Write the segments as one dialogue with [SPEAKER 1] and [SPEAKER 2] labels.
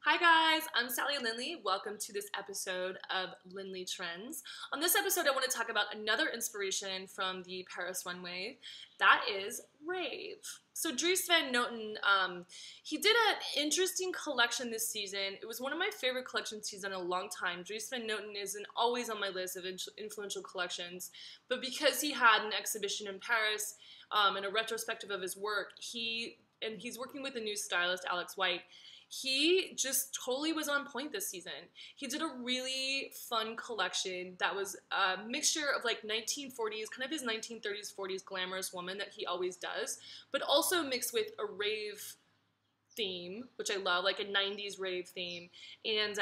[SPEAKER 1] Hi guys, I'm Sally Lyndley. Welcome to this episode of Lyndley Trends. On this episode, I want to talk about another inspiration from the Paris runway. That is Rave. So Dries Van Noten, he did an interesting collection this season. It was one of my favorite collections he's done in a long time. Dries Van Noten isn't always on my list of influential collections, but because he had an exhibition in Paris and a retrospective of his work, he's working with a new stylist, Alex White. He just totally was on point this season. He did a really fun collection that was a mixture of like 1940s, kind of his 1930s, 40s glamorous woman that he always does, but also mixed with a rave theme, which I love, like a 90s rave theme, and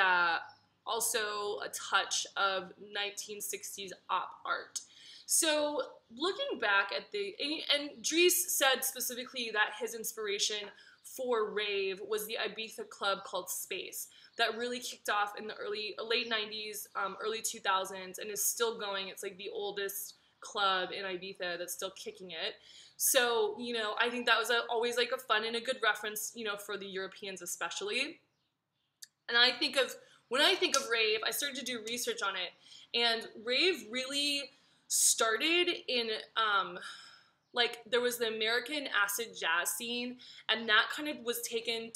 [SPEAKER 1] also a touch of 1960s op art. So looking back at and Dries said specifically that his inspiration for Rave was the Ibiza club called Space that really kicked off in the late 90s, early 2000s, and is still going. It's like the oldest club in Ibiza that's still kicking it. So, you know, I think that was always like a fun and a good reference, you know, for the Europeans especially. And when I think of Rave, I started to do research on it, and Rave really started in like there was the American acid jazz scene, and that kind of was taken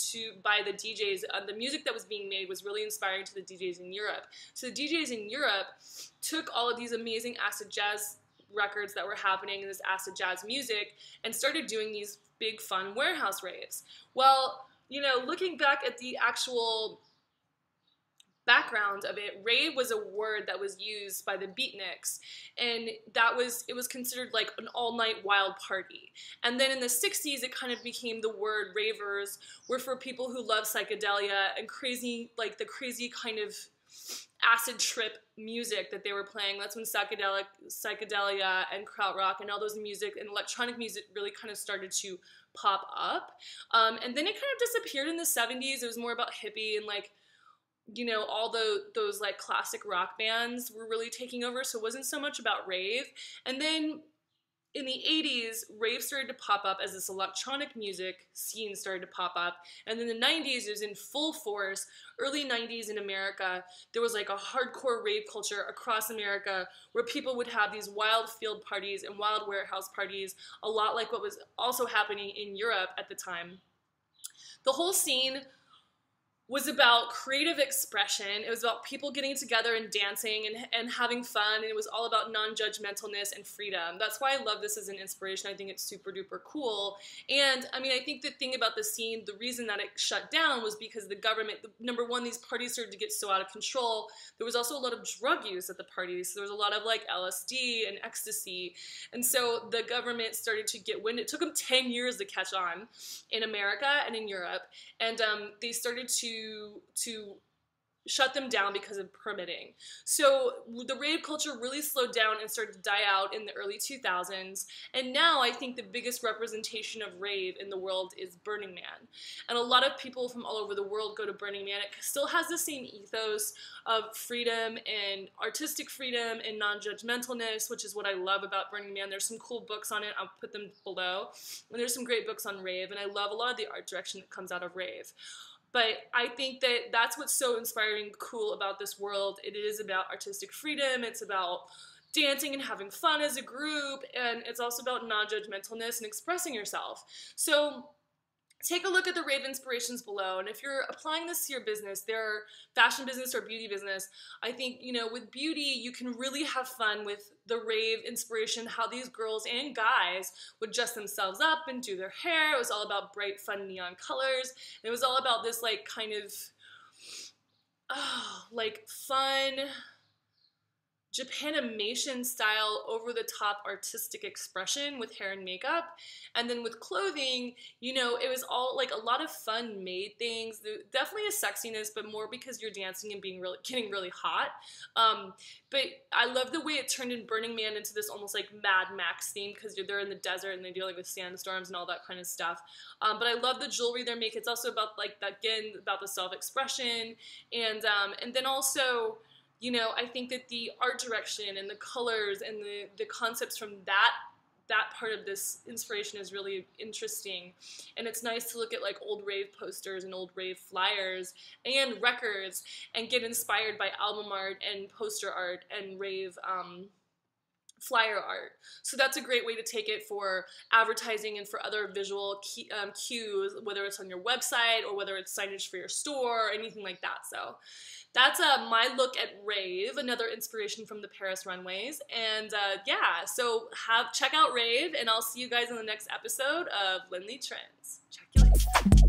[SPEAKER 1] by the DJs. The music that was being made was really inspiring to the DJs in Europe. So the DJs in Europe took all of these amazing acid jazz records that were happening in this acid jazz music and started doing these big fun warehouse raves. Well, you know, looking back at the actual background of it, rave was a word that was used by the Beatniks, and it was considered like an all-night wild party. And then in the 60s, it kind of became the word ravers, were for people who love psychedelia and crazy, like the crazy kind of acid trip music that they were playing. That's when psychedelia and krautrock and all those music and electronic music really kind of started to pop up. And then it kind of disappeared in the 70s. It was more about hippie and like, you know, all those like classic rock bands were really taking over, so it wasn't so much about rave. And then in the 80s, rave started to pop up as this electronic music scene started to pop up. And then the 90s, it was in full force. Early 90s in America, there was like a hardcore rave culture across America where people would have these wild field parties and wild warehouse parties, a lot like what was also happening in Europe at the time. The whole scene was about creative expression. It was about people getting together and dancing and having fun, and it was all about non-judgmentalness and freedom. That's why I love this as an inspiration. I think it's super duper cool. And I mean, I think the thing about the scene, the reason that it shut down was because the government, number one, these parties started to get so out of control. There was also a lot of drug use at the parties. So there was a lot of like LSD and ecstasy. And so the government started to get wind. It took them 10 years to catch on in America and in Europe. And they started to shut them down because of permitting. So the rave culture really slowed down and started to die out in the early 2000s. And now I think the biggest representation of rave in the world is Burning Man. And a lot of people from all over the world go to Burning Man. It still has the same ethos of freedom and artistic freedom and non-judgmentalness, which is what I love about Burning Man. There's some cool books on it. I'll put them below. And there's some great books on rave. And I love a lot of the art direction that comes out of rave. But I think that that's what's so inspiring, cool about this world. It is about artistic freedom. It's about dancing and having fun as a group. And it's also about non-judgmentalness and expressing yourself. So take a look at the rave inspirations below. And if you're applying this to your business, their fashion business or beauty business, I think, you know, with beauty, you can really have fun with the rave inspiration, how these girls and guys would dress themselves up and do their hair. It was all about bright, fun neon colors. It was all about this like kind of, like fun Japanimation style over-the-top artistic expression with hair and makeup. And then with clothing, you know, it was all like a lot of fun made things. Definitely a sexiness, but more because you're dancing and getting really hot. But I love the way it turned in Burning Man into this almost like Mad Max theme, because they're in the desert and they're dealing with sandstorms and all that kind of stuff. But I love the jewelry they're making. It's also about like, again, about the self-expression. And then also, you know, I think that the art direction and the colors and the concepts from that that part of this inspiration is really interesting, and it's nice to look at like old rave posters and old rave flyers and records and get inspired by album art and poster art and rave flyer art. So that's a great way to take it for advertising and for other visual cues, whether it's on your website or whether it's signage for your store or anything like that. So that's my look at Rave, another inspiration from the Paris runways. And yeah, so check out Rave, and I'll see you guys in the next episode of Lyndley Trends. Check you later.